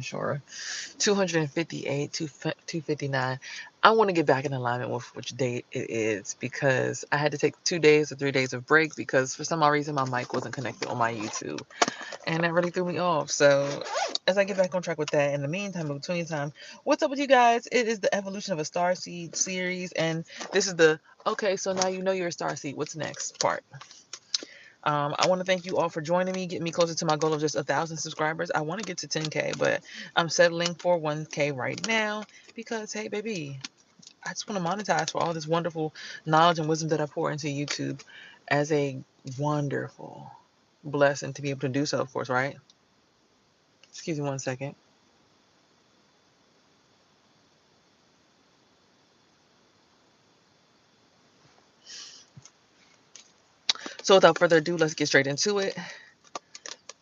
Sure. 258, 259. I want to get back in alignment with which date it is because I had to take 2 days or 3 days of break because for some odd reason my mic wasn't connected on my YouTube. And that really threw me off. So as I get back on track with that, in the meantime, in between time, what's up with you guys? It is the evolution of a starseed series, and this is the okay, so now you know you're a starseed. What's next part? I want to thank you all for joining me, getting me closer to my goal of just 1,000 subscribers. I want to get to 10K, but I'm settling for 1K right now because, hey, baby, I just want to monetize for all this wonderful knowledge and wisdom that I pour into YouTube as a wonderful blessing to be able to do so, of course, right? Excuse me 1 second. So without further ado, let's get straight into it.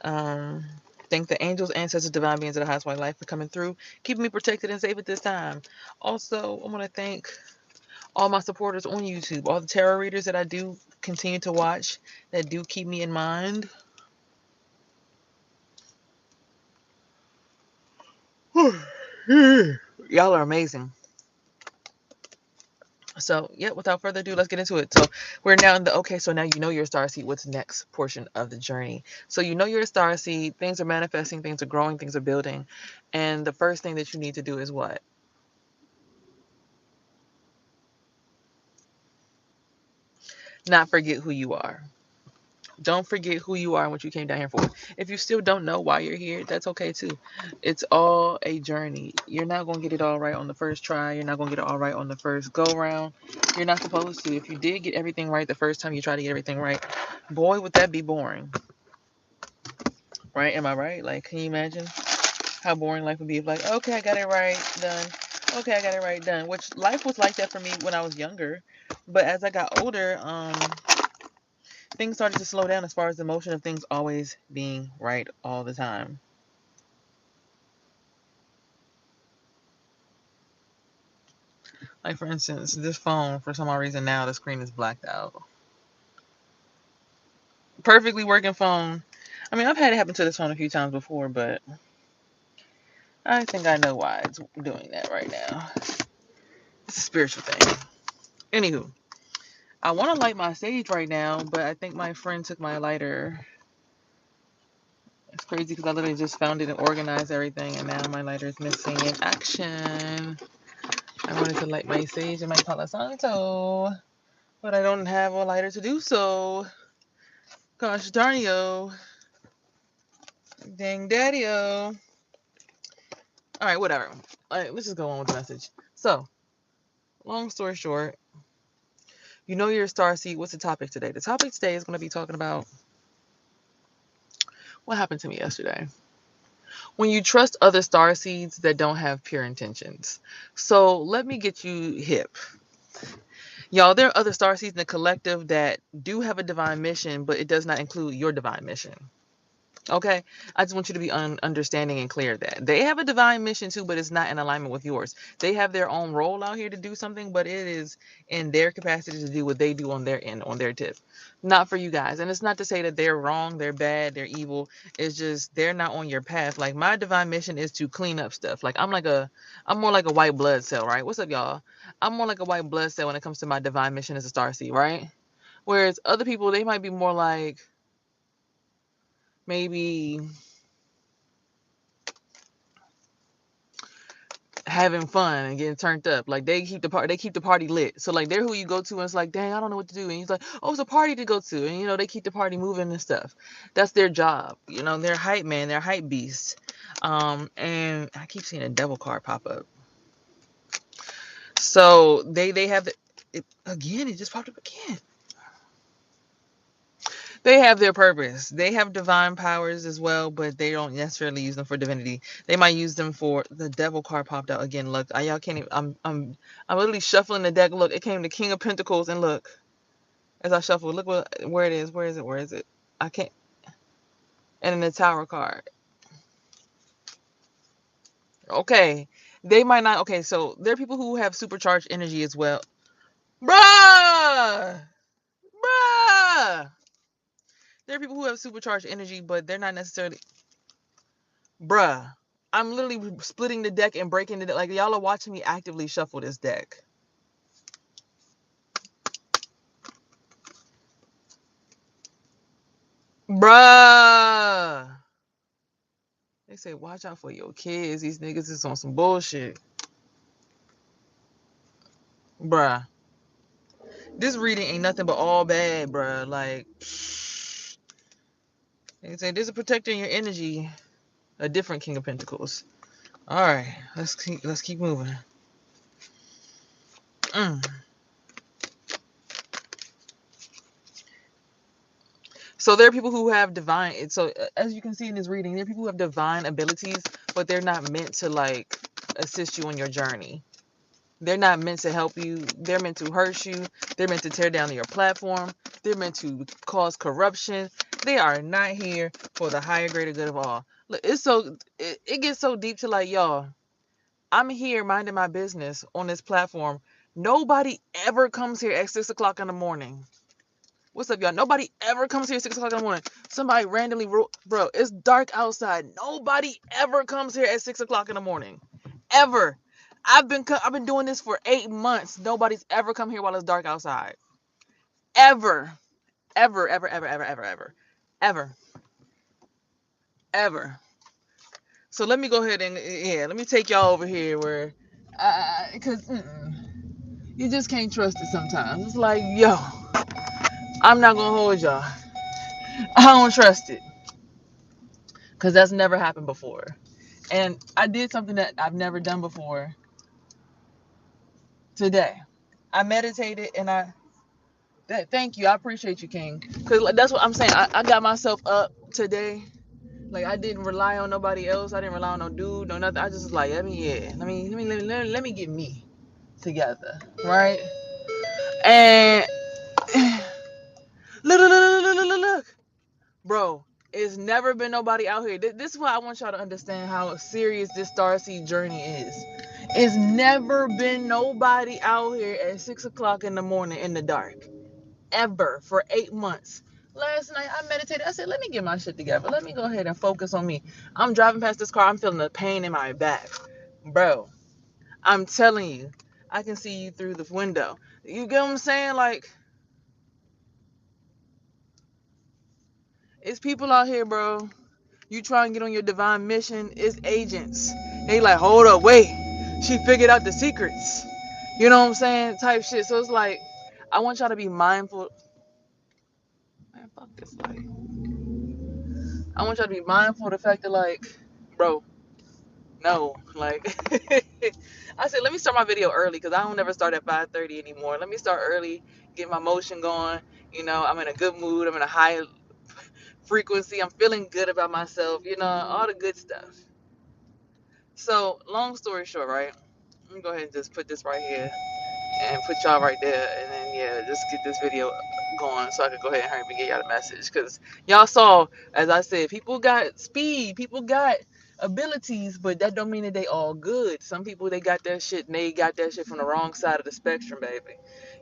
Um, thank the angels, ancestors, divine beings of the highest white life for coming through, keeping me protected and safe at this time. Also, I want to thank all my supporters on YouTube, all the tarot readers that I do continue to watch, that do keep me in mind. Y'all are amazing. So, yeah, without further ado, let's get into it. So, we're now in the okay, so now you know you're a starseed. What's next portion of the journey? So, you know you're a starseed. Things are manifesting, things are growing, things are building. And the first thing that you need to do is what? Not forget who you are. Don't forget who you are and what you came down here for. If you still don't know why you're here, that's okay too. It's all a journey. You're not going to get it all right on the first try. You're not going to get it all right on the first go round. You're not supposed to. If you did get everything right the first time you try to get everything right, boy, would that be boring. Right? Am I right? Like, can you imagine how boring life would be if, like, okay, I got it right, done. Okay, I got it right, done. Which life was like that for me when I was younger. But as I got older, things started to slow down as far as the motion of things always being right all the time. Like, for instance, this phone, for some odd reason now, the screen is blacked out. Perfectly working phone. I mean, I've had it happen to this phone a few times before, but I think I know why it's doing that right now. It's a spiritual thing. Anywho, I want to light my sage right now, but I think my friend took my lighter. It's crazy because I literally just found it and organized everything, and now my lighter is missing in action. I wanted to light my sage and my Palo Santo, but I don't have a lighter to do so. Gosh darn yo. Dang daddy-o. Alright, whatever. Alright, let's just go on with the message. So, long story short, you know you're a starseed. What's the topic today? The topic today is going to be talking about what happened to me yesterday. When you trust other starseeds that don't have pure intentions. So, let me get you hip. Y'all, there are other starseeds in the collective that do have a divine mission, but it does not include your divine mission. Okay, I just want you to be understanding and clear that they have a divine mission too, but it's not in alignment with yours. They have their own role out here to do something, but it is in their capacity to do what they do on their end, on their tip, not for you guys. And it's not to say that they're wrong, they're bad, they're evil. It's just they're not on your path. Like, my divine mission is to clean up stuff. Like, I'm more like a white blood cell, right? What's up, y'all? I'm more like a white blood cell when it comes to my divine mission as a starseed, right? Whereas other people, they might be more like maybe having fun and getting turned up. Like, they keep the party lit. So like, they're who you go to and it's like, dang, I don't know what to do. And he's like, oh, it's a party to go to. And they keep the party moving and stuff. That's their job. They're hype man, they're hype beasts. And I keep seeing a devil card pop up. So they have again, it just popped up again. They have their purpose. They have divine powers as well, but they don't necessarily use them for divinity. They might use them for the devil card popped out again. Look, y'all can't even. I'm literally shuffling the deck. Look, it came the King of Pentacles, and look, as I shuffle, look where it is. Where is it? Where is it? I can't. And then the Tower card. Okay, they might not. Okay, so there are people who have supercharged energy as well. Bruh, bruh. There are people who have supercharged energy, but they're not necessarily. Bruh. I'm literally splitting the deck and breaking it. Like, y'all are watching me actively shuffle this deck. Bruh. They say, watch out for your kids. These niggas is on some bullshit. Bruh. This reading ain't nothing but all bad, bruh. Like, they say, this is protecting your energy. A different King of Pentacles. All right, let's keep moving. So there are people who have divine. So as you can see in this reading, there are people who have divine abilities, but they're not meant to like assist you on your journey. They're not meant to help you. They're meant to hurt you. They're meant to tear down your platform. They're meant to cause corruption. They are not here for the higher, greater good of all. Look, it gets so deep to like, y'all, I'm here minding my business on this platform. Nobody ever comes here at 6 o'clock in the morning. What's up, y'all? Nobody ever comes here at 6 o'clock in the morning. Somebody randomly wrote, bro, it's dark outside. Nobody ever comes here at 6 o'clock in the morning. Ever. I've been doing this for 8 months. Nobody's ever come here while it's dark outside. Ever. Ever, ever, ever, ever, ever, ever. Ever. Ever. So let me go ahead and, let me take y'all over here where, because you just can't trust it sometimes. It's like, yo, I'm not going to hold y'all. I don't trust it. Because that's never happened before. And I did something that I've never done before today. I meditated and thank you. I appreciate you, King. Because that's what I'm saying. I got myself up today. Like, I didn't rely on nobody else. I didn't rely on no dude, no nothing. I just was like, let me get me together. Right? And look. Bro, it's never been nobody out here. This is why I want y'all to understand how serious this starseed journey is. It's never been nobody out here at 6 o'clock in the morning in the dark. Ever. For 8 months. Last night I meditated. I said, let me get my shit together. Let me go ahead and focus on me. I'm driving past this car. I'm feeling the pain in my back. Bro, I'm telling you, I can see you through the window. You get what I'm saying? Like, it's people out here, bro. You try and get on your divine mission, it's agents. They like, hold up, wait. She figured out the secrets. You know what I'm saying? Type shit. So it's like, I want y'all to be mindful. Man, fuck this light. I want y'all to be mindful of the fact that, like, bro, no. Like, I said, let me start my video early because I don't ever start at 5:30 anymore. Let me start early, get my motion going. You know, I'm in a good mood. I'm in a high frequency. I'm feeling good about myself. You know, all the good stuff. So, long story short, right? Let me go ahead and just put this right here and put y'all right there, and then just get this video going so I can go ahead and hurry and get y'all the message. Because y'all saw, as I said, people got speed, people got abilities, but that don't mean that they all good. Some people, they got that shit and they got that shit from the wrong side of the spectrum, baby.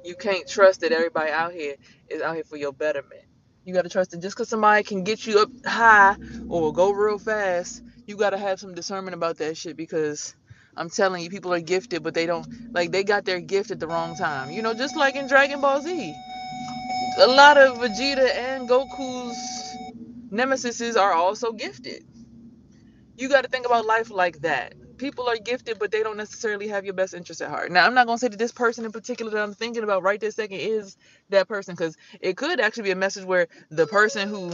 You can't trust that everybody out here is out here for your betterment. You gotta trust that just because somebody can get you up high or go real fast, you gotta have some discernment about that shit. Because I'm telling you, people are gifted, but they don't, like, they got their gift at the wrong time. You know, just like in Dragon Ball Z. A lot of Vegeta and Goku's nemesis are also gifted. You got to think about life like that. People are gifted, but they don't necessarily have your best interest at heart. Now, I'm not going to say that this person in particular that I'm thinking about right this second is that person, because it could actually be a message where the person who,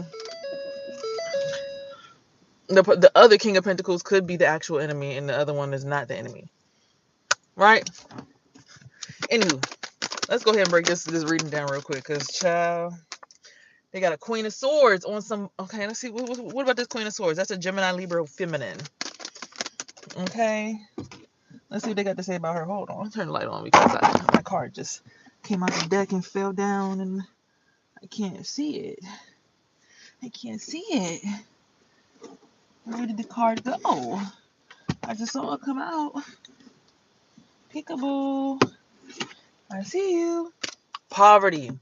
the other King of Pentacles could be the actual enemy and the other one is not the enemy. Right? Anywho, let's go ahead and break this reading down real quick, because, child, they got a Queen of Swords on some. Okay, let's see. What about this Queen of Swords? That's a Gemini, Libra, feminine. Okay. Let's see what they got to say about her. Hold on. I'll turn the light on because my card just came out the deck and fell down and I can't see it. I can't see it. Where did the card go? I just saw it come out. Peekaboo. I see you. Poverty.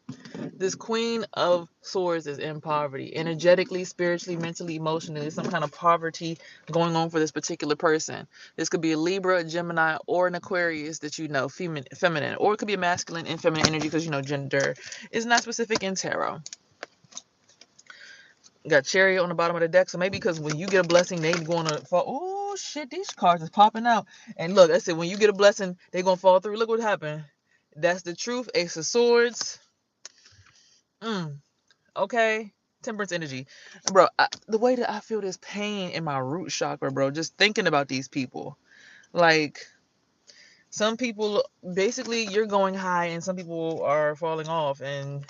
This Queen of Swords is in poverty. Energetically, spiritually, mentally, emotionally. There's some kind of poverty going on for this particular person. This could be a Libra, a Gemini, or an Aquarius that you know, feminine. Or it could be a masculine and feminine energy because, you know, gender is not specific in tarot. Got Chariot on the bottom of the deck. So maybe because when you get a blessing, they going to fall. Oh, shit, these cards is popping out. And look, I said, when you get a blessing, they going to fall through. Look what happened. That's the truth. Ace of Swords. Okay. Temperance energy. Bro, the way that I feel this pain in my root chakra, bro, just thinking about these people. Like, some people, basically, you're going high and some people are falling off. And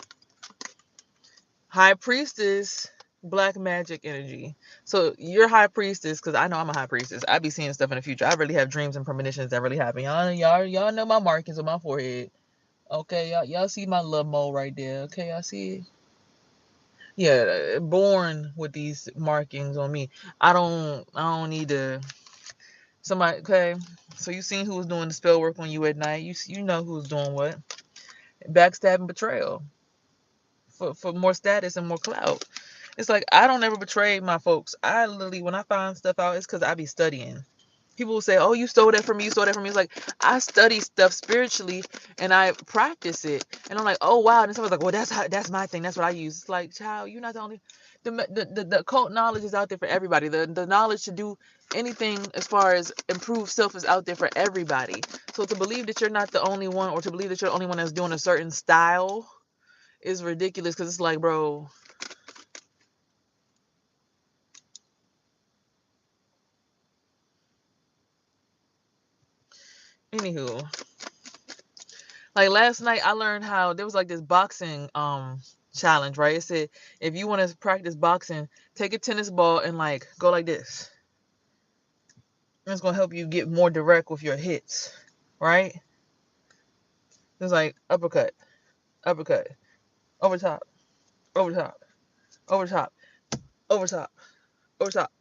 High Priestess, black magic energy. So you're High Priestess, because I know I'm a High Priestess. I be seeing stuff in the future. I really have dreams and premonitions that really happen. Y'all know my markings on my forehead. Okay, y'all see my little mole right there. Okay, y'all see it? Yeah, born with these markings on me. I don't need to. Somebody, okay. So you seen who was doing the spell work on you at night. You know who's doing what. Backstabbing, betrayal. For more status and more clout. It's like, I don't ever betray my folks. I literally, when I find stuff out, it's because I be studying. People will say, oh, you stole that from me, you stole that from me. It's like, I study stuff spiritually and I practice it. And I'm like, oh, wow. And someone's like, well, that's my thing. That's what I use. It's like, child, you're not the only. The occult knowledge is out there for everybody. The knowledge to do anything as far as improve self is out there for everybody. So to believe that you're not the only one, or to believe that you're the only one that's doing a certain style, is ridiculous. Because it's like, bro, anywho, like last night I learned how there was like this boxing challenge, right? It said if you want to practice boxing, take a tennis ball and like go like this. It's gonna help you get more direct with your hits, right? It's like uppercut, uppercut, over top, over top, over top, over top, over top.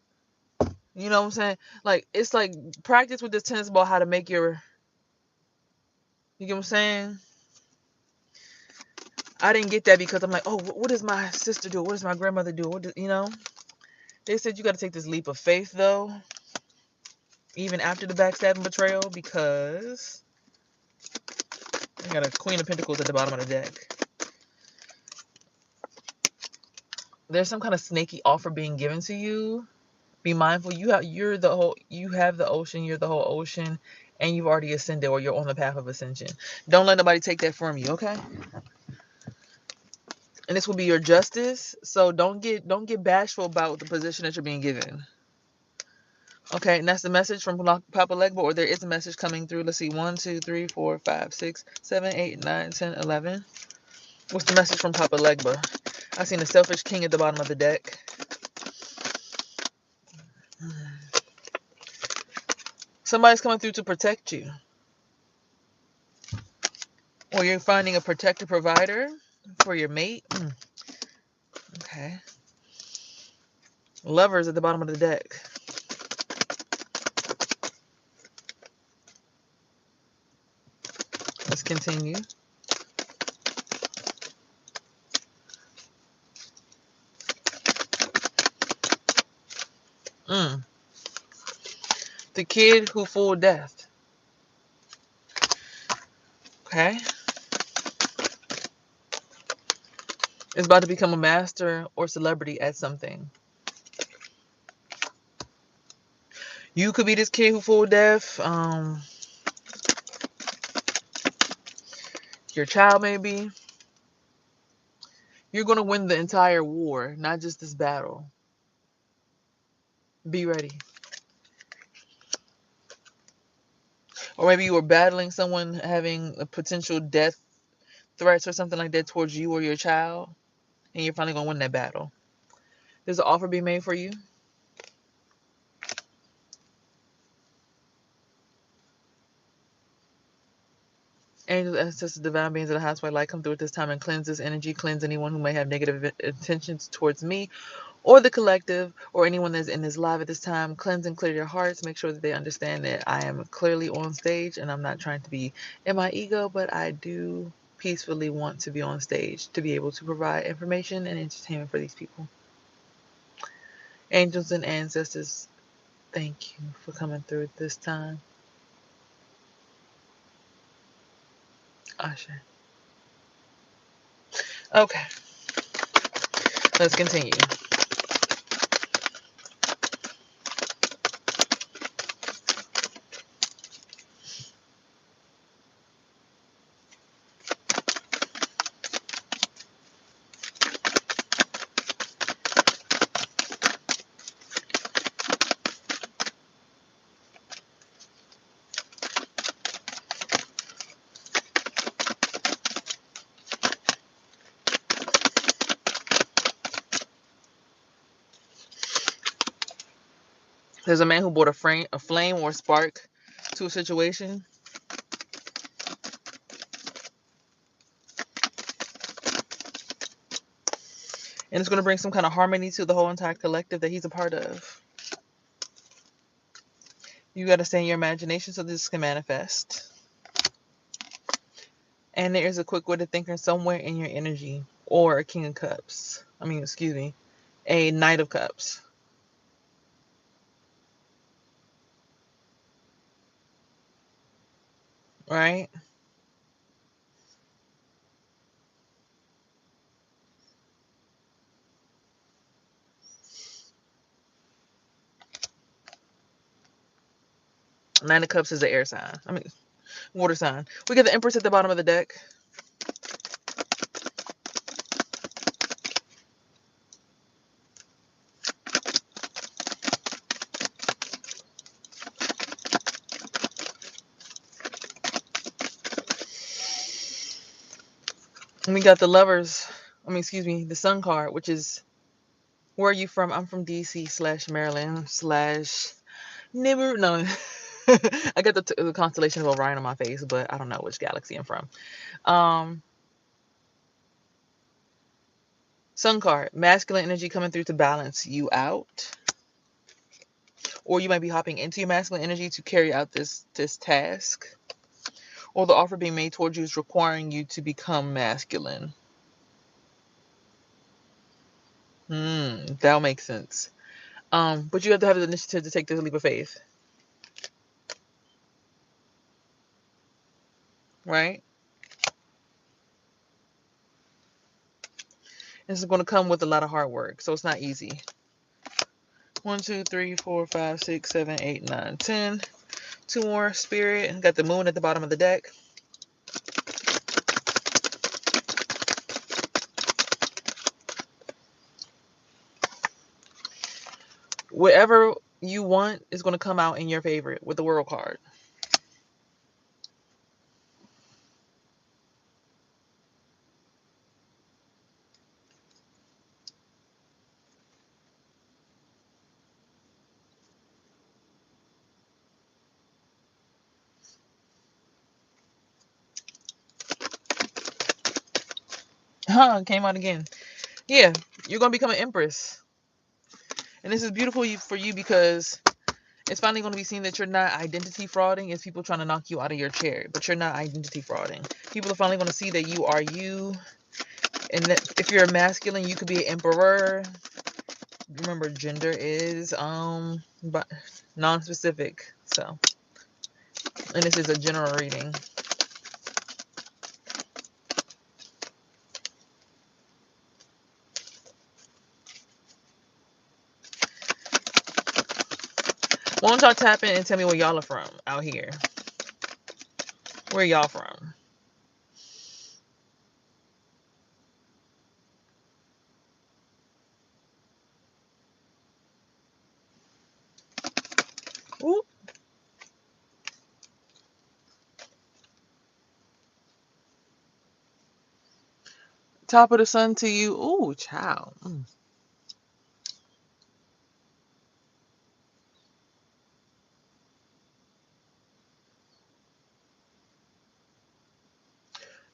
You know what I'm saying? Like, it's like practice with this tennis ball how to make your, you get what I'm saying? I didn't get that because I'm like, oh, what does my sister do? What does my grandmother do? You know? They said you got to take this leap of faith, though, even after the backstabbing betrayal, because I got a Queen of Pentacles at the bottom of the deck. There's some kind of snaky offer being given to you. Be mindful. You have the ocean. You're the whole ocean, and you've already ascended, or you're on the path of ascension. Don't let nobody take that from you, okay? And this will be your justice. So don't get bashful about the position that you're being given. Okay, and that's the message from Papa Legba, or there is a message coming through. Let's see, 1, 2, 3, 4, 5, 6, 7, 8, 9, 10, 11. What's the message from Papa Legba? I seen the Selfish King at the bottom of the deck. Somebody's coming through to protect you. Or you're finding a protector provider for your mate. Okay. Lovers at the bottom of the deck. Let's continue. The kid who fooled death. Okay. Is about to become a master or celebrity at something. You could be this kid who fooled death. Your child maybe. You're going to win the entire war, not just this battle. Be ready. Or maybe you were battling someone having a potential death threats or something like that towards you or your child, and you're finally going to win that battle. There's an offer being made for you. Angels, ancestors, divine beings of the highest white light come through at this time and cleanse this energy, cleanse anyone who may have negative intentions towards me or the collective or anyone that's in this live at this time. Cleanse and clear your hearts. Make sure that they understand that I am clearly on stage and I'm not trying to be in my ego, but I do peacefully want to be on stage to be able to provide information and entertainment for these people. Angels and ancestors, thank you for coming through at this time. Asha. Okay, let's continue. There's a man who brought a flame or spark to a situation. And it's going to bring some kind of harmony to the whole entire collective that he's a part of. You got to stay in your imagination so this can manifest. And there is a quick-witted thinker somewhere in your energy. Or a King of Cups. A Knight of Cups. Right? Nine of Cups is an air sign. Water sign. We get the Empress at the bottom of the deck. And we got the Lovers. The Sun card, which is, where are you from? I'm from DC/Maryland/ Nibber. No. I got the constellation of Orion on my face, but I don't know which galaxy I'm from. Sun card, masculine energy coming through to balance you out. Or you might be hopping into your masculine energy to carry out this task. Or the offer being made towards you is requiring you to become masculine. That'll make sense. But you have to have the initiative to take this leap of faith. Right? This is going to come with a lot of hard work, so it's not easy. 1, 2, 3, 4, 5, 6, 7, 8, 9, 10. 2 more, Spirit. Got the Moon at the bottom of the deck. Whatever you want is going to come out in your favor with the World card. Came out again. Yeah, you're going to become an Empress. And this is beautiful for you because it's finally going to be seen that you're not identity frauding. It's people trying to knock you out of your chair, but you're not identity frauding. People are finally going to see that you are you. And that if you're a masculine, you could be an emperor. Remember, gender is non-specific. So, and this is a general reading. Why don't y'all tap in and tell me where y'all are from out here? Where y'all from? Ooh. Top of the sun to you. Ooh, child.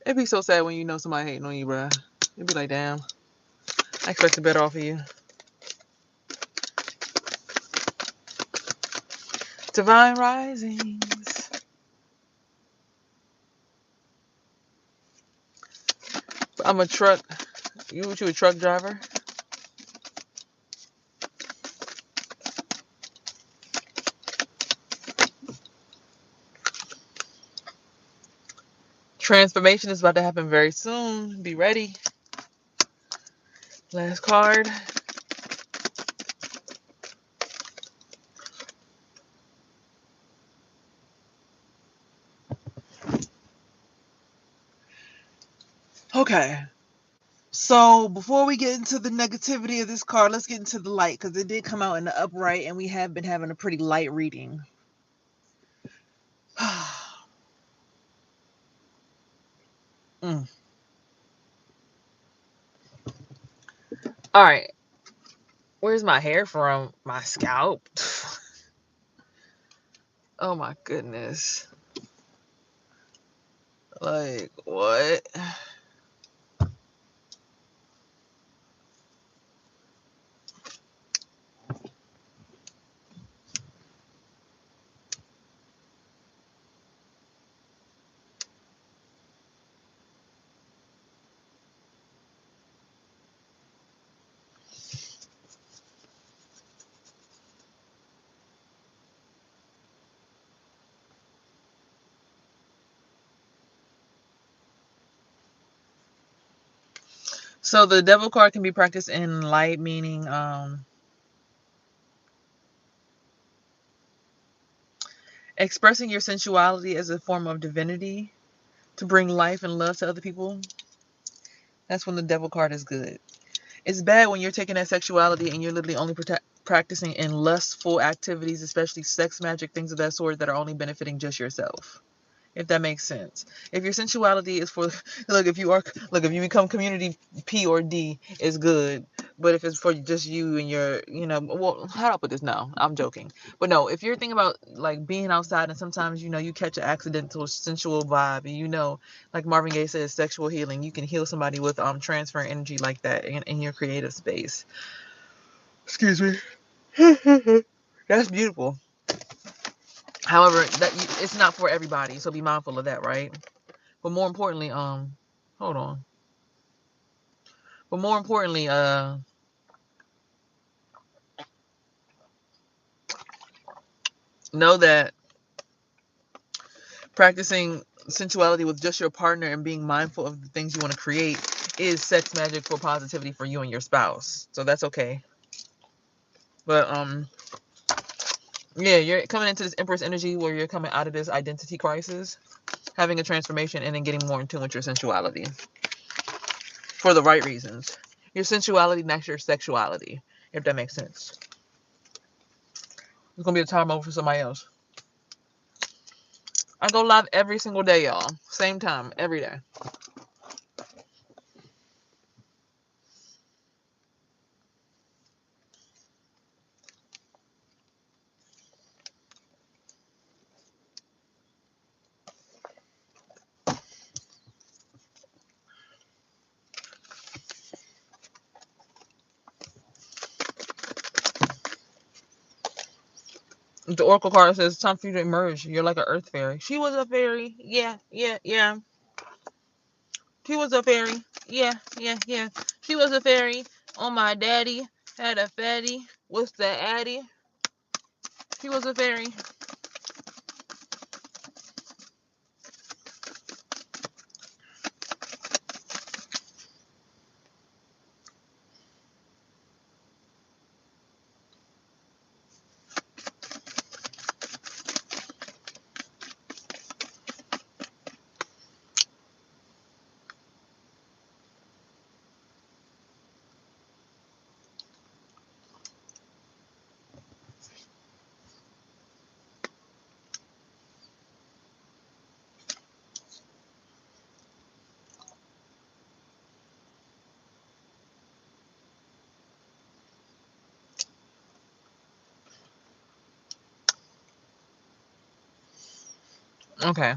It'd be so sad when you know somebody hating on you, bruh. You'd be like, damn, I expected better off of you. Divine Risings. I'm a truck. You a truck driver? Transformation is about to happen very soon. Be ready. Last card. Okay. So before we get into the negativity of this card, let's get into the light, because it did come out in the upright and we have been having a pretty light reading. Mm. All right. Where's my hair from? My scalp. Oh my goodness. Like, what? So the devil card can be practiced in light, meaning expressing your sensuality as a form of divinity to bring life and love to other people. That's when the devil card is good. It's bad when you're taking that sexuality and you're literally only practicing in lustful activities, especially sex, magic, things of that sort that are only benefiting just yourself. If that makes sense. If your sensuality is for, if you become community P or D, is good. But if it's for just you and your, well, how do I put this? No, I'm joking. But no, if you're thinking about like being outside and sometimes, you catch an accidental sensual vibe and like Marvin Gaye says, sexual healing, you can heal somebody with transferring energy like that in your creative space. Excuse me. That's beautiful. However, it's not for everybody, so be mindful of that, right? But more importantly, hold on. But more importantly, know that practicing sensuality with just your partner and being mindful of the things you want to create is sex magic for positivity for you and your spouse. So that's okay. But yeah, you're coming into this Empress energy where you're coming out of this identity crisis, having a transformation, and then getting more in tune with your sensuality for the right reasons. Your sensuality, not your sexuality, if that makes sense. It's gonna be a time over for somebody else. I go live every single day, y'all. Same time, every day. The Oracle card says, it's time for you to emerge. You're like an earth fairy. She was a fairy. Yeah, yeah, yeah. She was a fairy. Yeah, yeah, yeah. She was a fairy. Oh, my daddy had a fatty. What's the addy? She was a fairy. Okay.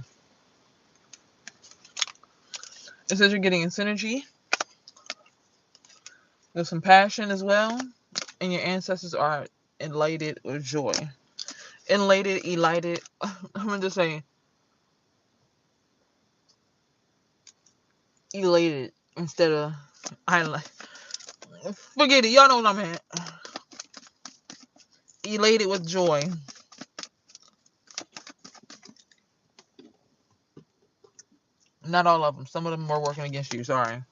It says you're getting in synergy. There's some passion as well. And your ancestors are elated with joy. Elated. I'm going to just say elated instead of forget it. Y'all know what I meant. Elated with joy. Not all of them. Some of them are working against you. Sorry.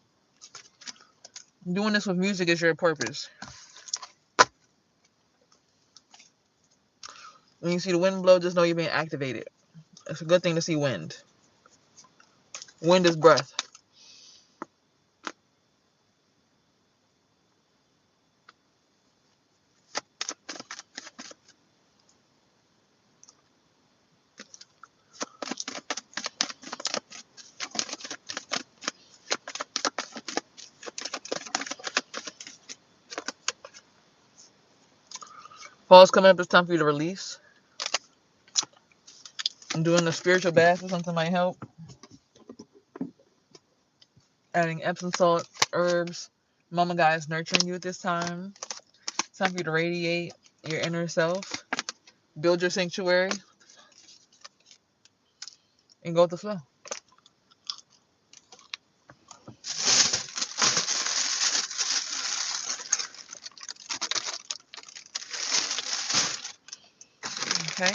Doing this with music is your purpose. When you see the wind blow, just know you're being activated. It's a good thing to see wind. Wind is breath. Fall's coming up. It's time for you to release. Doing a spiritual bath or something might help. Adding Epsom salt, herbs. Mama God is nurturing you at this time. It's time for you to radiate your inner self. Build your sanctuary. And go with the flow. Okay.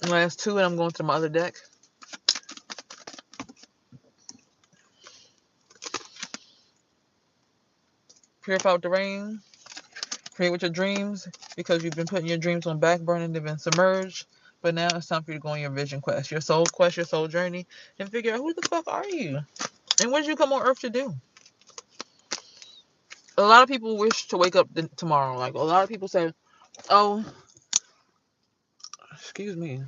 Last two, and I'm going to my other deck. Purify with the rain. Create with your dreams, because you've been putting your dreams on back burner. They've been submerged. But now it's time for you to go on your vision quest, your soul quest, your soul journey, and figure out who the fuck are you? And what did you come on earth to do? A lot of people wish to wake up tomorrow. Like, a lot of people say, oh, excuse me.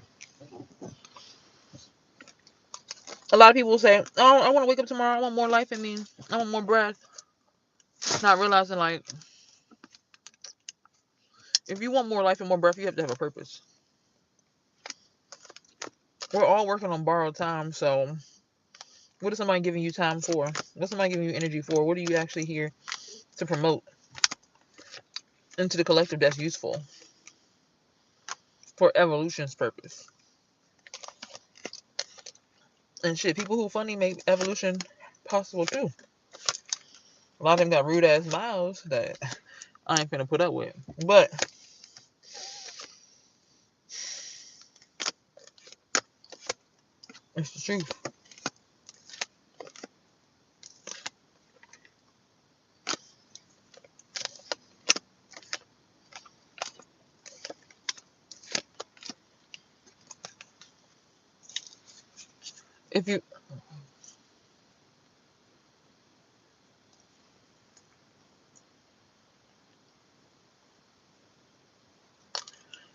A lot of people say, oh, I want to wake up tomorrow. I want more life in me. I want more breath. Not realizing, like, if you want more life and more breath, you have to have a purpose. We're all working on borrowed time, so what is somebody giving you time for? What's somebody giving you energy for? What are you actually here to promote into the collective that's useful for evolution's purpose? And shit, people who funny make evolution possible too. A lot of them got rude ass mouths that I ain't finna put up with. But it's the truth.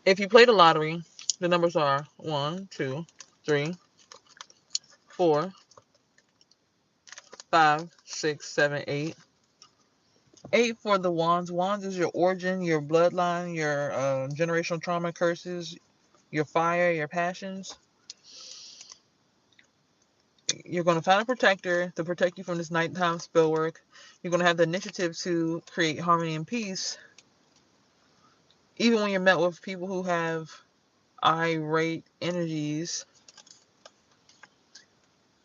If you play the lottery, the numbers are 1, 2, 3, 4, 5, 6, 7, 8. 8 for the wands. Wands is your origin, your bloodline, your generational trauma, curses, your fire, your passions. You're going to find a protector to protect you from this nighttime spell work. You're going to have the initiative to create harmony and peace. Even when you're met with people who have irate energies,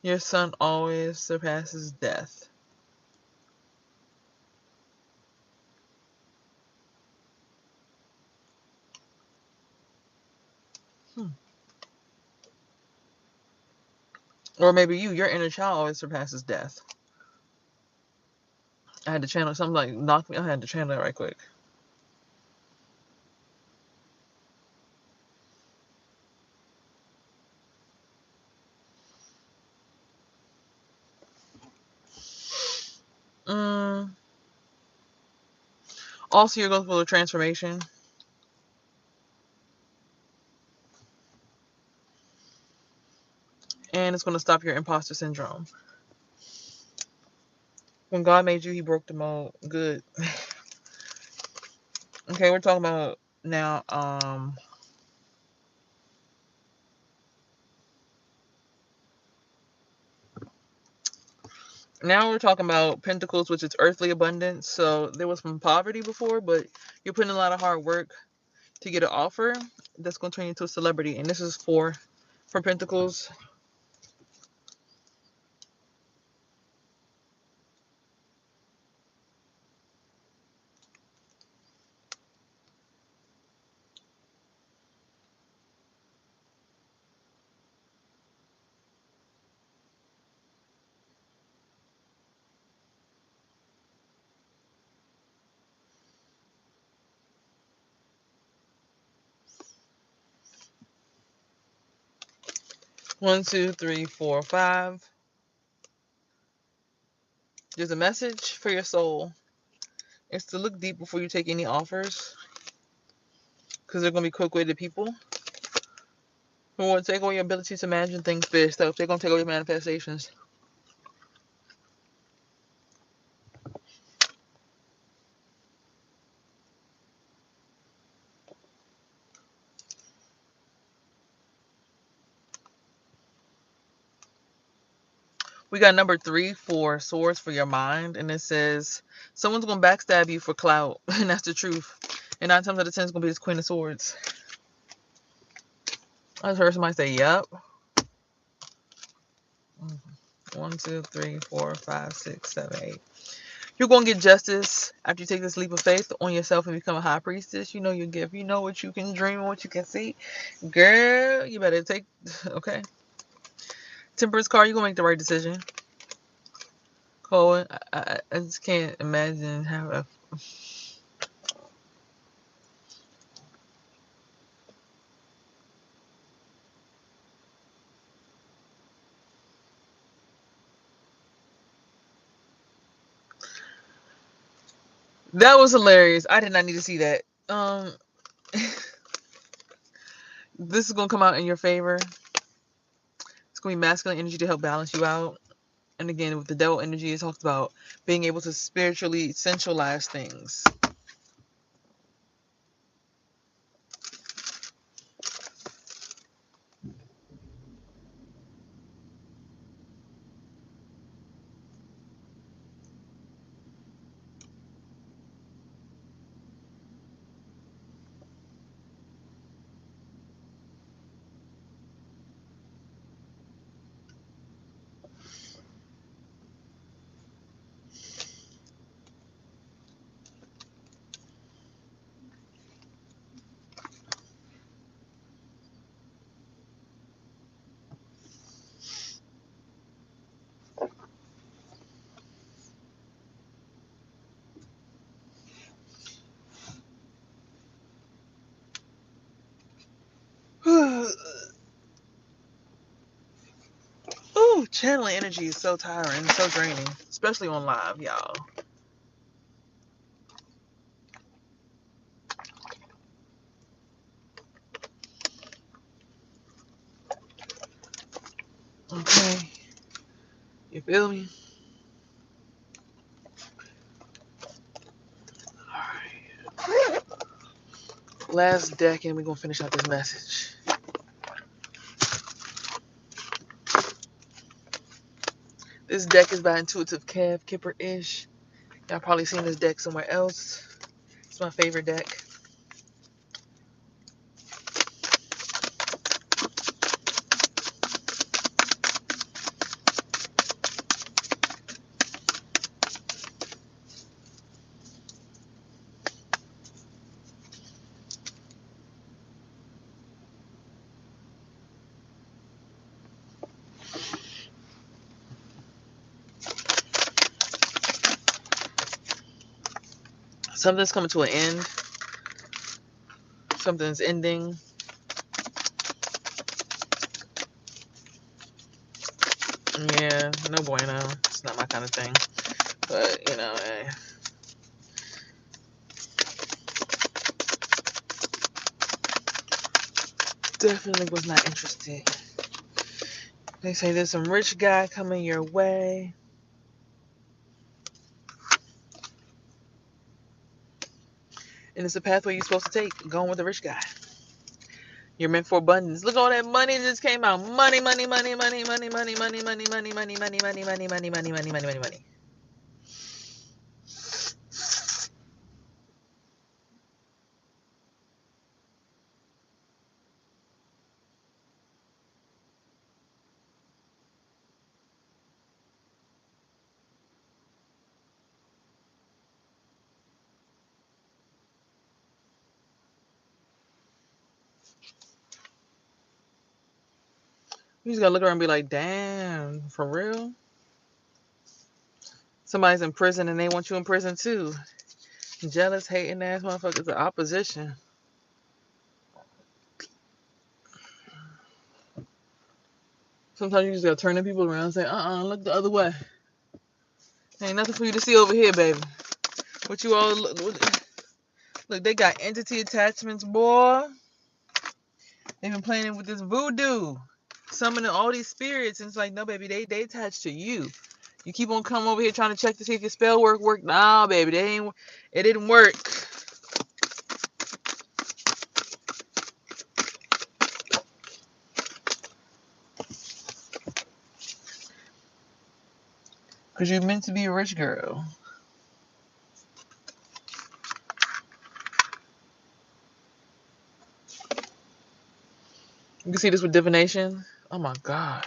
your sun always surpasses death. Or maybe your inner child always surpasses death. I had to channel something like knock me. I had to channel it right quick. Also, you're going through a transformation. And it's going to stop your imposter syndrome. When God made you, he broke the mold. Good. Okay, we're talking about now, now we're talking about pentacles, which is earthly abundance. So there was some poverty before, but you're putting a lot of hard work to get an offer that's going to turn you into a celebrity. And this is for for Pentacles. One, two, three, four, five. There's a message for your soul. It's to look deep before you take any offers, because they're going to be quick-witted people who want to take away your ability to imagine things for yourself. They're going to take away your manifestations. We got number 3 for swords for your mind, and it says someone's gonna backstab you for clout, and that's the truth. And 9 times out of 10 it's gonna be this Queen of Swords. I just heard somebody say, "Yep." 1, 2, 3, 4, 5, 6, 7, 8. You're gonna get justice after you take this leap of faith on yourself and become a high priestess. You know your gift. You know what you can dream and what you can see. Girl, you better take. Okay. Temperance card. You're gonna make the right decision. Cohen, I just can't imagine how. That was hilarious. I did not need to see that. This is gonna come out in your favor. It's gonna be masculine energy to help balance you out. And again, with the devil energy, it talks about being able to spiritually centralize things. Ooh, channeling energy is so tiring, so draining, especially on live, y'all. Okay, you feel me? Alright. Last deck, and we're gonna finish out this message. This deck is by Intuitive Kev, Kipper-ish. Y'all probably seen this deck somewhere else. It's my favorite deck. Something's coming to an end. Something's ending. Yeah, no bueno. It's not my kind of thing. But, you know, definitely was not interested. They say there's some rich guy coming your way. And it's a pathway you're supposed to take. Going with the rich guy. You're meant for abundance. Look at all that money that just came out. Money, money, money, money, money, money, money, money, money, money, money, money, money, money, money, money, money, money. You just gotta look around and be like, damn, for real? Somebody's in prison and they want you in prison too. Jealous, hating ass motherfuckers, the opposition. Sometimes you just gotta turn the people around and say, look the other way. Ain't nothing for you to see over here, baby. What you all look, they got entity attachments, boy. They've been playing with this voodoo, summoning all these spirits, and it's like, no, baby, they attached to you. You keep on coming over here trying to check to see if your spell worked. Nah, baby, it didn't work. Because you're meant to be a rich girl. You can see this with divination. Oh my God.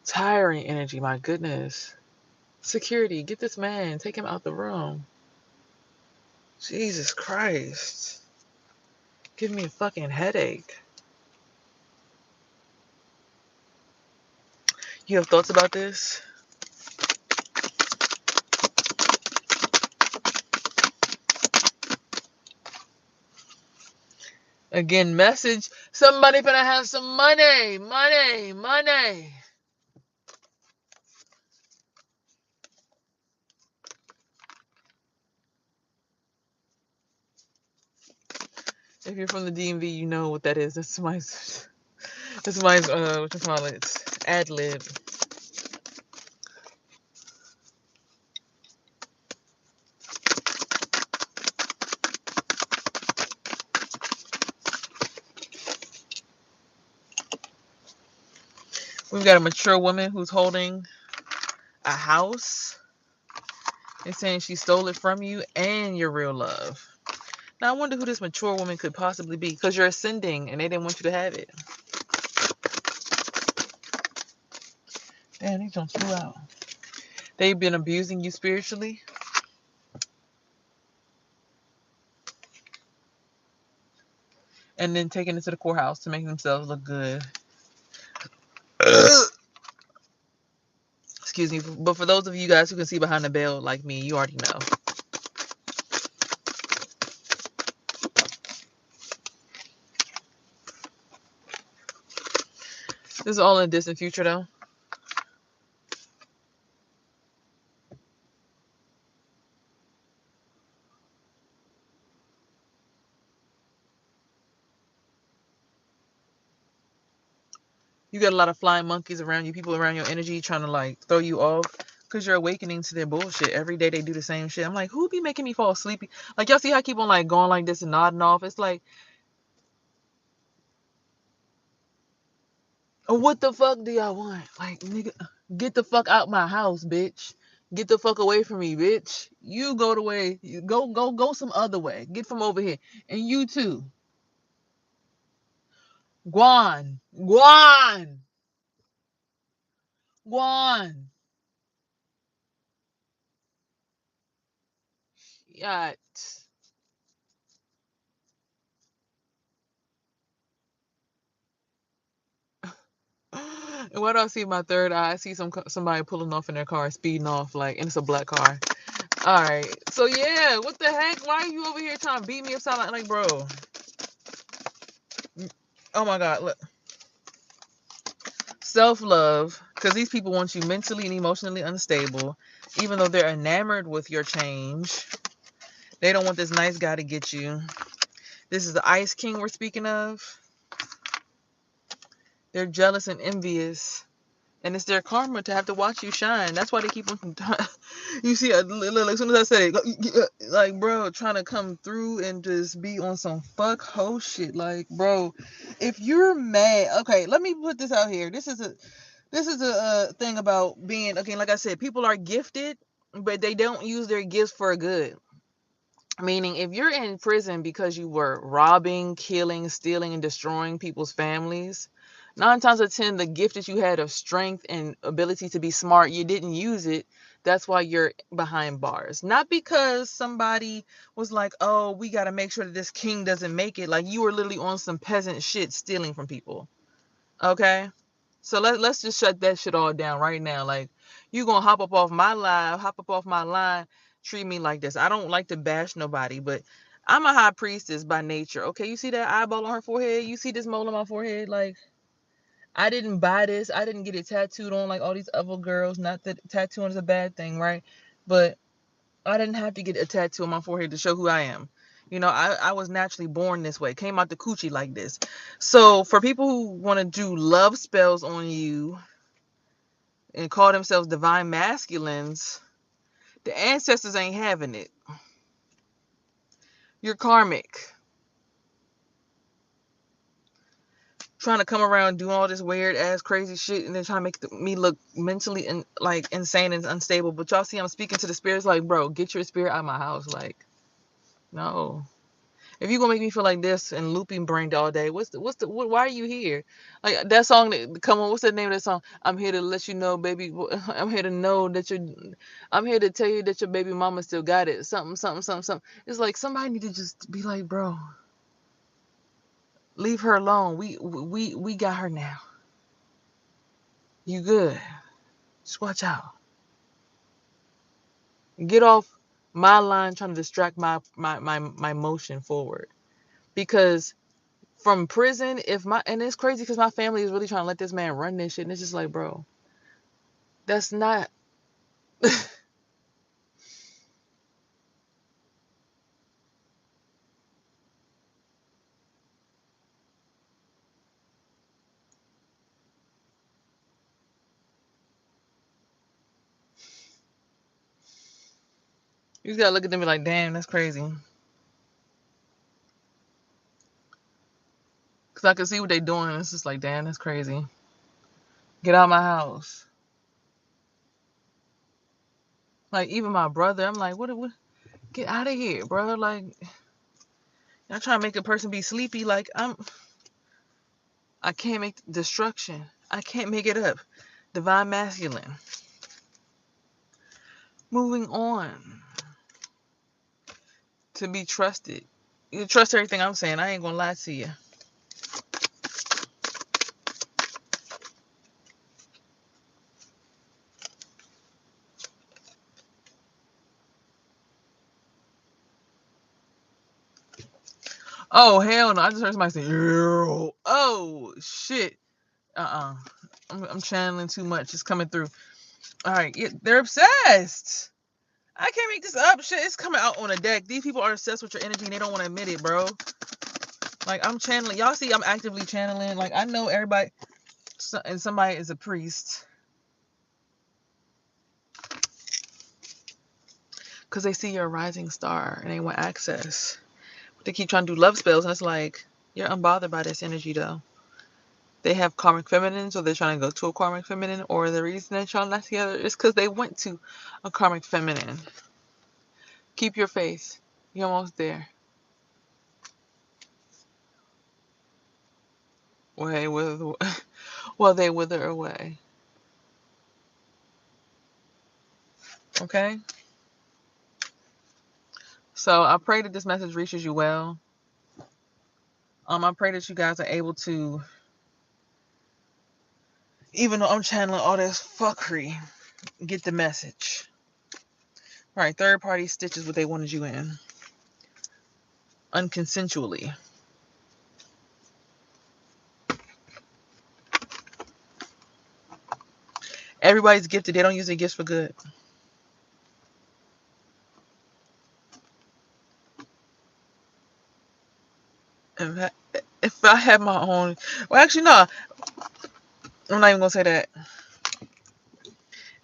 Tiring energy, my goodness. Security, get this man. Take him out the room. Jesus Christ. Give me a fucking headache. You have thoughts about this? Again, message. Somebody finna have some money. Money. Money. If you're from the DMV, you know what that is. That's my what you call it? Ad lib. We've got a mature woman who's holding a house and saying she stole it from you and your real love. Now I wonder who this mature woman could possibly be, because you're ascending and they didn't want you to have it. Damn, these jumps flew out. They've been abusing you spiritually. And then taking it to the courthouse to make themselves look good. Excuse me, but for those of you guys who can see behind the veil like me, you already know. This is all in the distant future, though. You got a lot of flying monkeys around you, people around your energy trying to like throw you off because you're awakening to their bullshit. Every day they do the same shit. I'm like, who be making me fall sleepy? Like, y'all see how I keep on like going like this and nodding off? It's like, what the fuck do y'all want? Like, nigga, get the fuck out my house, bitch. Get the fuck away from me, bitch. You go the way. Go some other way. Get from over here. And you too. Guan. Guan. Guan. Yacht. And why do I see my third eye? I see somebody pulling off in their car, speeding off, like, and it's a black car. All right. So yeah, what the heck? Why are you over here trying to beat me upside like, bro? Oh my God, look. Self-love, because these people want you mentally and emotionally unstable, even though they're enamored with your change. They don't want this nice guy to get you. This is the Ice King we're speaking of. They're jealous and envious. And it's their karma to have to watch you shine. That's why they keep on. You see, as soon as I said it, like, bro, trying to come through and just be on some fuck ho shit. Like, bro, if you're mad, okay, let me put this out here. This is a thing about being, okay, like I said, people are gifted, but they don't use their gifts for good. Meaning, if you're in prison because you were robbing, killing, stealing, and destroying people's families, 9 times out of 10, the gift that you had of strength and ability to be smart, you didn't use it. That's why you're behind bars. Not because somebody was like, oh, we got to make sure that this king doesn't make it. Like, you were literally on some peasant shit stealing from people. Okay? So let's just shut that shit all down right now. Like, you gonna hop up off my live, hop up off my line, treat me like this. I don't like to bash nobody, but I'm a high priestess by nature. Okay, you see that eyeball on her forehead? You see this mole on my forehead? Like, I didn't buy this. I didn't get it tattooed on like all these other girls. Not that tattooing is a bad thing, right? But I didn't have to get a tattoo on my forehead to show who I am. You know, I was naturally born this way. Came out the coochie like this. So for people who want to do love spells on you and call themselves divine masculines, the ancestors ain't having it. You're karmic. Trying to come around doing all this weird ass crazy shit and then trying to make me look mentally and like insane and unstable. But y'all see I'm speaking to the spirits like, bro, get your spirit out of my house. Like, no. If you gonna make me feel like this and looping brained all day, why are you here? Like that song that come on, what's the name of that song? I'm here to let you know, baby. I'm here to know that I'm here to tell you that your baby mama still got it. Something, something, something, something. It's like somebody need to just be like, bro, leave her alone. We got her now. You good? Just watch out. Get off my line trying to distract my motion forward. Because from prison, and it's crazy because my family is really trying to let this man run this shit, and it's just like, bro, that's not. You just gotta look at them and be like, damn, that's crazy. Because I can see what they doing, and it's just like, damn, that's crazy. Get out of my house. Like, even my brother, I'm like, what get out of here, bro. Like, y'all trying to make a person be sleepy. Like, I can't make destruction. I can't make it up. Divine masculine. Moving on. To be trusted. You trust everything I'm saying. I ain't gonna lie to you. Oh, hell no. I just heard somebody say, yo. Oh, shit. I'm channeling too much. It's coming through. All right. Yeah, they're obsessed. I can't make this up. Shit, it's coming out on a deck. These people are obsessed with your energy and they don't want to admit it, bro. Like, I'm channeling. Y'all see I'm actively channeling. Like, I know everybody, and somebody is a priest. Because they see you're a rising star and they want access. They keep trying to do love spells, and it's like, you're unbothered by this energy, though. They have karmic feminines, or they're trying to go to a karmic feminine, or the reason they're trying to last together is because they went to a karmic feminine. Keep your faith. You're almost there. While they wither away. Okay? So I pray that this message reaches you well. I pray that you guys are able to, even though I'm channeling all this fuckery, get the message. All right, third party stitches what they wanted you in. Unconsensually. Everybody's gifted. They don't use their gifts for good. If I had my own, well, actually, no, I'm not even gonna say that.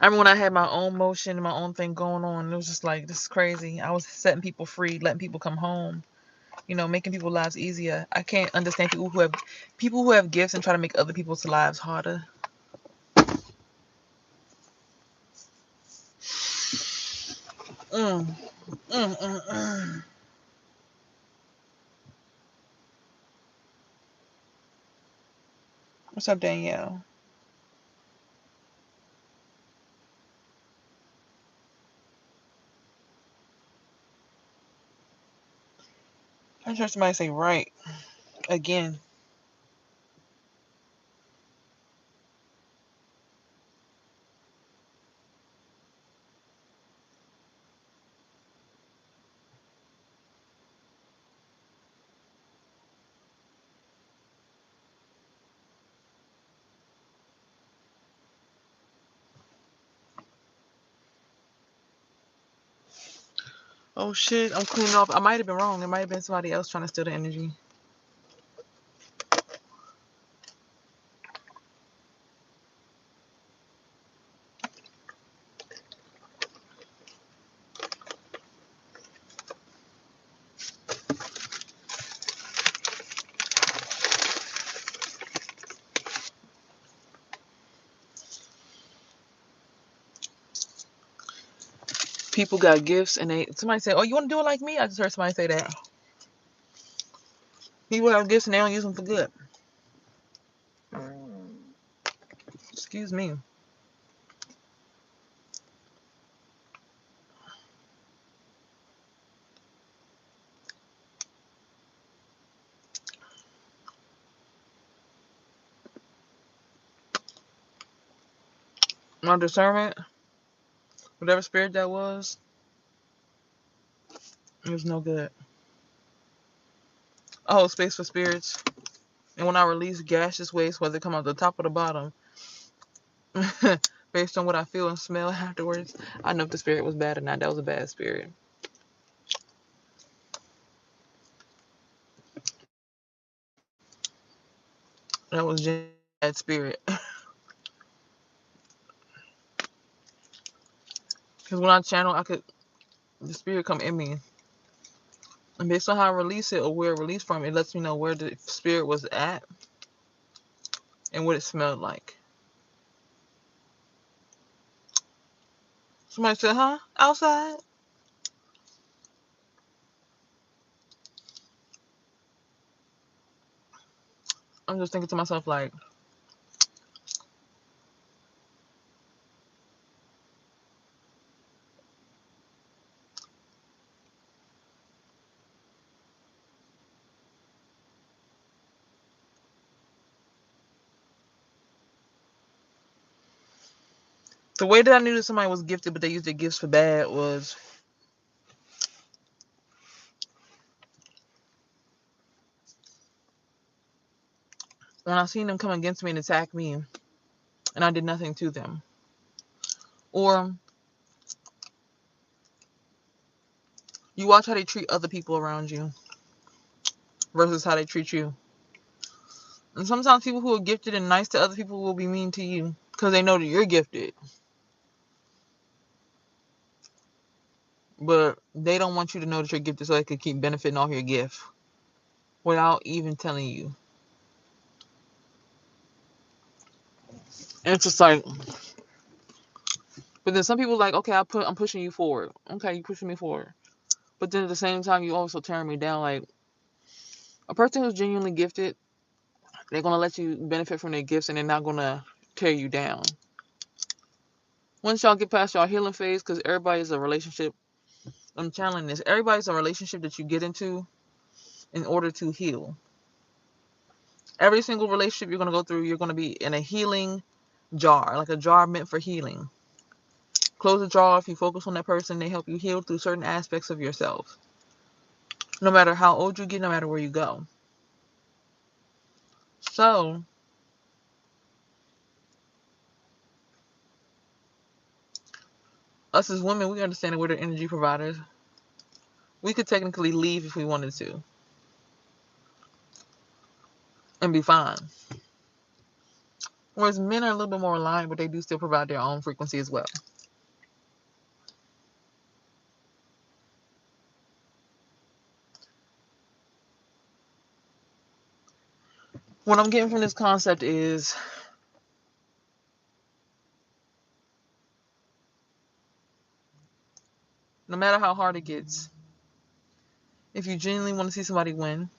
I remember when I had my own motion, my own thing going on. It was just like, this is crazy. I was setting people free, letting people come home. You know, making people's lives easier. I can't understand people who have gifts and try to make other people's lives harder. Mm, mm, mm, mm. What's up, Danielle? I just heard somebody say right again. Oh shit, I'm cleaning off. I might have been wrong. It might have been somebody else trying to steal the energy. People got gifts and somebody said, oh, you want to do it like me? I just heard somebody say that. People have gifts and they don't use them for good. Excuse me. My discernment, whatever spirit that was, it was no good. I hold space for spirits. And when I release gaseous waste, whether it come out the top or the bottom, based on what I feel and smell afterwards, I know if the spirit was bad or not. That was a bad spirit. That was just a bad spirit. Because when I channel, the spirit come in me. And based on how I release it or where it released from, it lets me know where the spirit was at and what it smelled like. Somebody said, huh? Outside? I'm just thinking to myself, like, the way that I knew that somebody was gifted, but they used their gifts for bad was when I seen them come against me and attack me and I did nothing to them. Or you watch how they treat other people around you versus how they treat you. And sometimes people who are gifted and nice to other people will be mean to you because they know that you're gifted. But they don't want you to know that you're gifted so they could keep benefiting off your gift without even telling you. And it's just like, but then some people are like, okay, I'm pushing you forward. Okay, you pushing me forward. But then at the same time, you also tearing me down. Like, a person who's genuinely gifted, they're going to let you benefit from their gifts and they're not going to tear you down. Once y'all get past y'all healing phase, because everybody's a relationship, I'm channeling this, everybody's a relationship that you get into in order to heal. Every single relationship you're going to go through, you're going to be in a healing jar, like a jar meant for healing. Close the jar. If you focus on that person, they help you heal through certain aspects of yourself. No matter how old you get, no matter where you go. So, us as women, we understand that we're the energy providers. We could technically leave if we wanted to and be fine. Whereas men are a little bit more aligned, but they do still provide their own frequency as well. What I'm getting from this concept is no matter how hard it gets, if you genuinely want to see somebody win,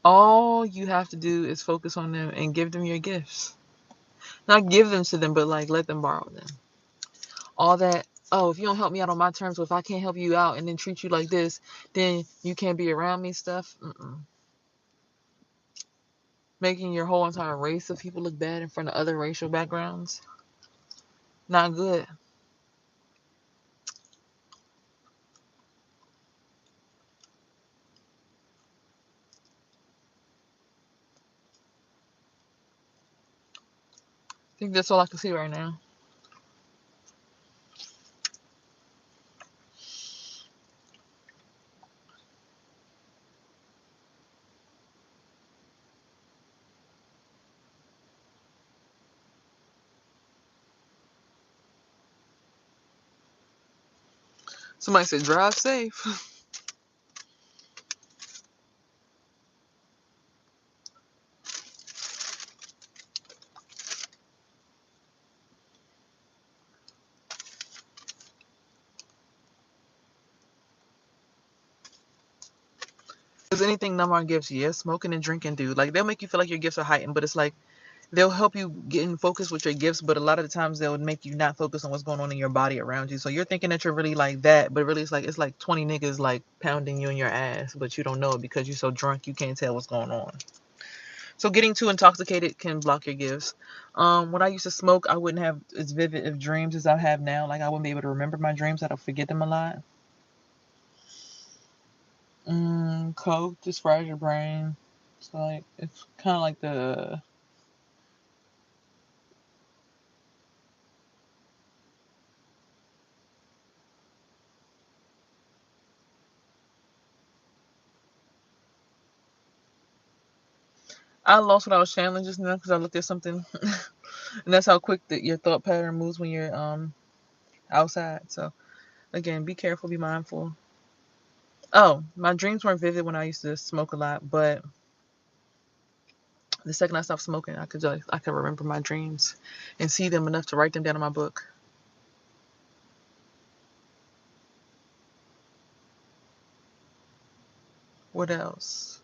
all you have to do is focus on them and give them your gifts. Not give them to them, but like let them borrow them. All that, oh, if you don't help me out on my terms, or if I can't help you out and then treat you like this, then you can't be around me stuff. Making your whole entire race of people look bad in front of other racial backgrounds. Not good. I think that's all I can see right now. Somebody said drive safe. Does anything numb our gifts? Yes, smoking and drinking do. Like, they'll make you feel like your gifts are heightened, but it's like they'll help you get in focus with your gifts, but a lot of the times they'll make you not focus on what's going on in your body around you. So you're thinking that you're really like that, but really it's like 20 niggas like pounding you in your ass, but you don't know it because you're so drunk you can't tell what's going on. So getting too intoxicated can block your gifts. When I used to smoke, I wouldn't have as vivid of dreams as I have now. Like, I wouldn't be able to remember my dreams. I'd forget them a lot. Coke just fries your brain. It's like, it's kind of like the... I lost what I was channeling just now because I looked at something. And that's how quick that your thought pattern moves when you're outside. So again, be careful, be mindful. Oh, my dreams weren't vivid when I used to smoke a lot, but the second I stopped smoking, I could remember my dreams and see them enough to write them down in my book. What else?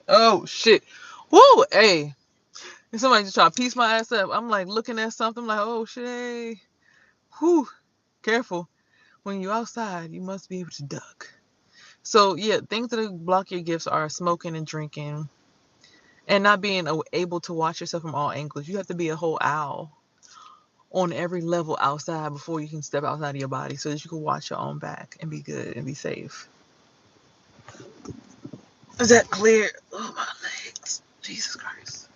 Oh shit. Woo, hey. And somebody just try to piece my ass up. I'm like looking at something like, oh shit. Whew. Careful. When you're outside, you must be able to duck. So yeah, things that block your gifts are smoking and drinking and not being able to watch yourself from all angles. You have to be a whole owl on every level outside before you can step outside of your body so that you can watch your own back and be good and be safe. Is that clear? Oh, my legs. Jesus Christ.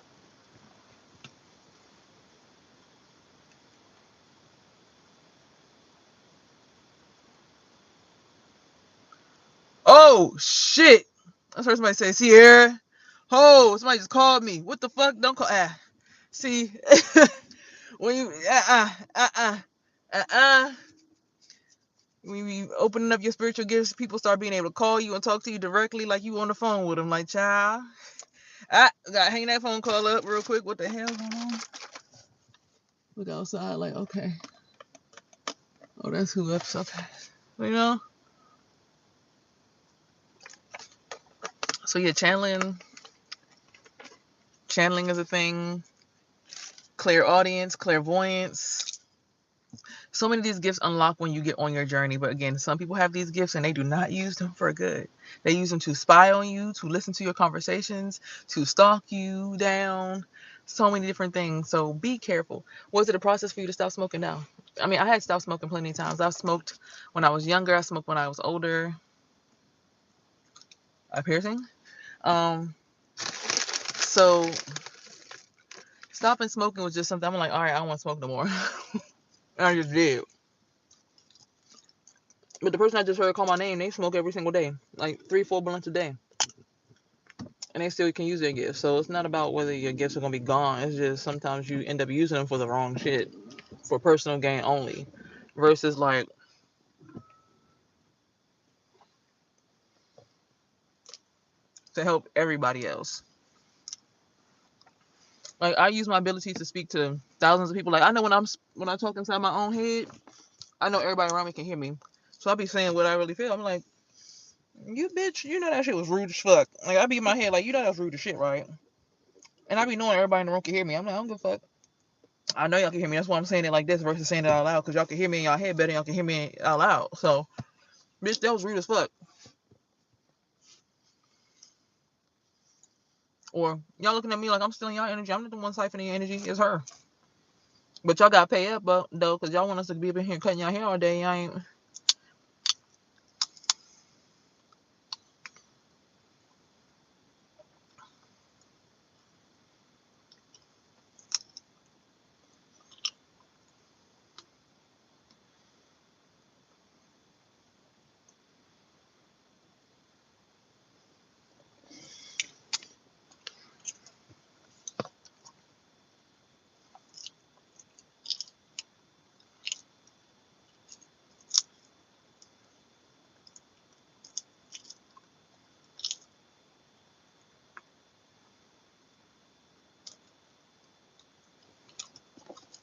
Oh, shit. I heard somebody say, Sierra. Oh, somebody just called me. What the fuck? Don't call. See, when you, when you opening up your spiritual gifts, people start being able to call you and talk to you directly like you on the phone with them. Like, child, I got to hang that phone call up real quick. What the hell going on? Look outside like, okay. Oh, that's who ups. Okay. You know? So yeah, channeling is a thing. Clairaudience, clairvoyance. So many of these gifts unlock when you get on your journey. But again, some people have these gifts and they do not use them for good. They use them to spy on you, to listen to your conversations, to stalk you down. So many different things. So be careful. Was it a process for you to stop smoking? No. I mean, I had stopped smoking plenty of times. I've smoked when I was younger. I smoked when I was older. A piercing. So stopping smoking was just something I'm like, all right, I don't want to smoke no more. And I just did. But the person I just heard call my name, they smoke every single day, like 3-4 blunts a day, and they still can use their gifts. So it's not about whether your gifts are gonna be gone. It's just sometimes you end up using them for the wrong shit, for personal gain only, versus like to help everybody else. Like, I use my ability to speak to thousands of people. Like, I know when I talk inside my own head, I know everybody around me can hear me. So I be saying what I really feel. I'm like, you bitch, you know that shit was rude as fuck. Like, I be in my head like, you know that's rude as shit, right? And I be knowing everybody in the room can hear me. I'm like, I don't give a fuck. I know y'all can hear me. That's why I'm saying it like this versus saying it out loud. Because y'all can hear me in y'all head better than y'all can hear me out loud. So, bitch, that was rude as fuck. Or y'all looking at me like I'm stealing y'all energy. I'm not the one siphoning your energy. It's her. But y'all got to pay up, though, because y'all want us to be up in here cutting y'all hair all day. Y'all ain't...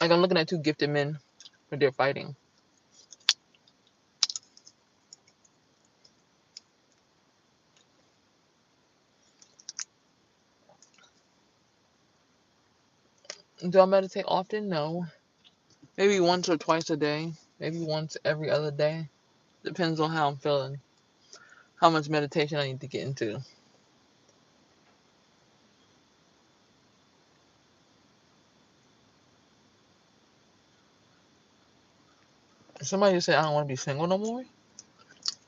Like I'm looking at two gifted men, but they're fighting. Do I meditate often? No. Maybe once or twice a day. Maybe once every other day. Depends on how I'm feeling. How much meditation I need to get into. Somebody just said, I don't want to be single no more.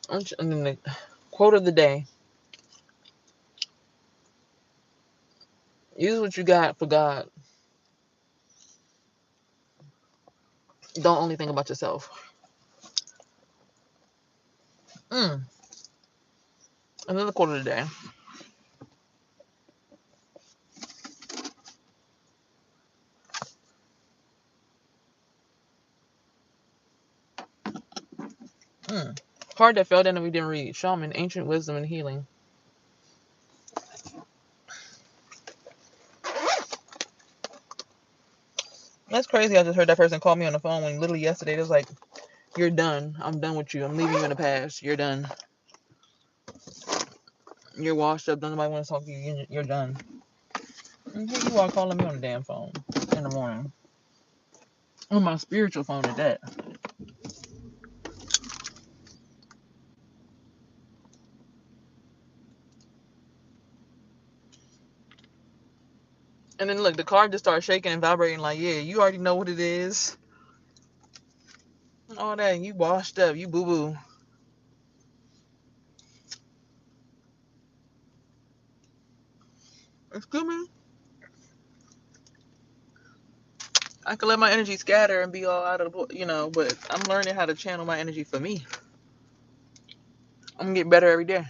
And then the quote of the day. Use what you got for God. Don't only think about yourself. Another quote of the day. Card that fell down and we didn't read. Shaman, ancient wisdom and healing. That's crazy. I just heard that person call me on the phone when literally yesterday it was like, you're done. I'm done with you. I'm leaving you in the past. You're done. You're washed up. Nobody want to talk to you. You're done. And here you are calling me on the damn phone in the morning. On my spiritual phone at that. And then look, the card just started shaking and vibrating like, yeah, you already know what it is. All that. You washed up. You boo-boo. Excuse me? I can let my energy scatter and be all out of the, but I'm learning how to channel my energy for me. I'm going to get better every day.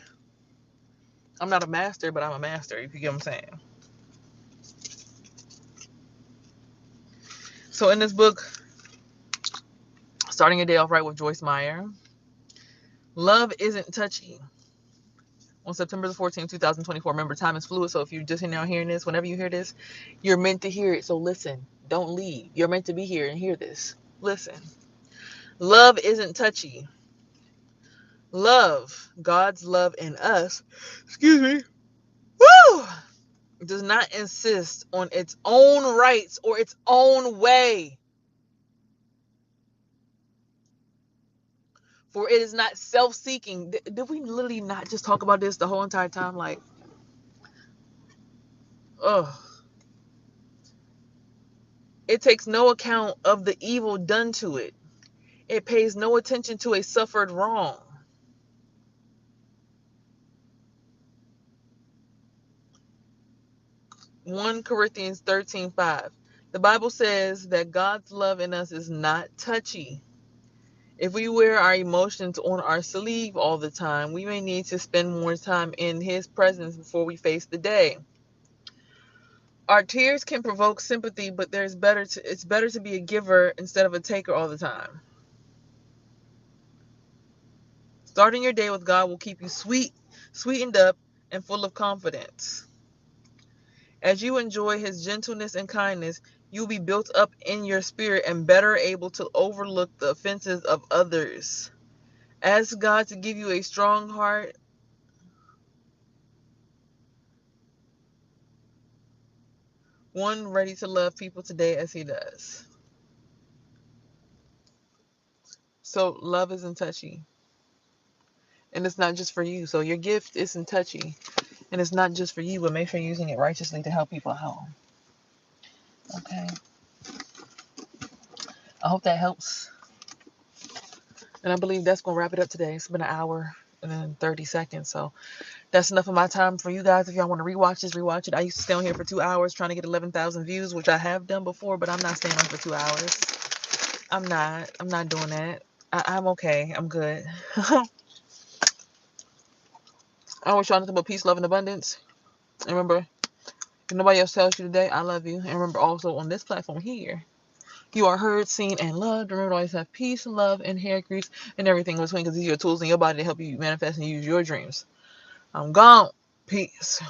I'm not a master, but I'm a master, if you get what I'm saying. So in this book, Starting Your Day Off Right with Joyce Meyer, love isn't touchy. On September the 14th, 2024. Remember, time is fluid, so if you're just now hearing this, whenever you hear this, you're meant to hear it. So listen. Don't leave. You're meant to be here and hear this. Listen. Love isn't touchy. Love, God's love in us, excuse me, woo, does not insist on its own rights or its own way. For it is not self-seeking. Did we literally not just talk about this the whole entire time? Like, ugh. It takes no account of the evil done to it. It pays no attention to a suffered wrong. One Corinthians 13:5. The Bible says that God's love in us is not touchy. If we wear our emotions on our sleeve all the time, we may need to spend more time in His presence before we face the day. Our tears can provoke sympathy, but it's better to be a giver instead of a taker all the time. Starting your day with God will keep you sweetened up, and full of confidence. As you enjoy His gentleness and kindness, you'll be built up in your spirit and better able to overlook the offenses of others. Ask God to give you a strong heart, one ready to love people today as He does. So love isn't touchy. And it's not just for you. So your gift isn't touchy. And it's not just for you, but make sure you're using it righteously to help people out. Okay. I hope that helps. And I believe that's going to wrap it up today. It's been an hour and then 30 seconds. So that's enough of my time for you guys. If y'all want to rewatch this, rewatch it. I used to stay on here for 2 hours trying to get 11,000 views, which I have done before, but I'm not staying on for 2 hours. I'm not doing that. I'm okay. I'm good. I always try nothing but peace, love, and abundance. And remember, if nobody else tells you today, I love you. And remember also on this platform here, you are heard, seen, and loved. Remember to always have peace, love, and hair grease, and everything in between, because these are tools in your body to help you manifest and use your dreams. I'm gone. Peace.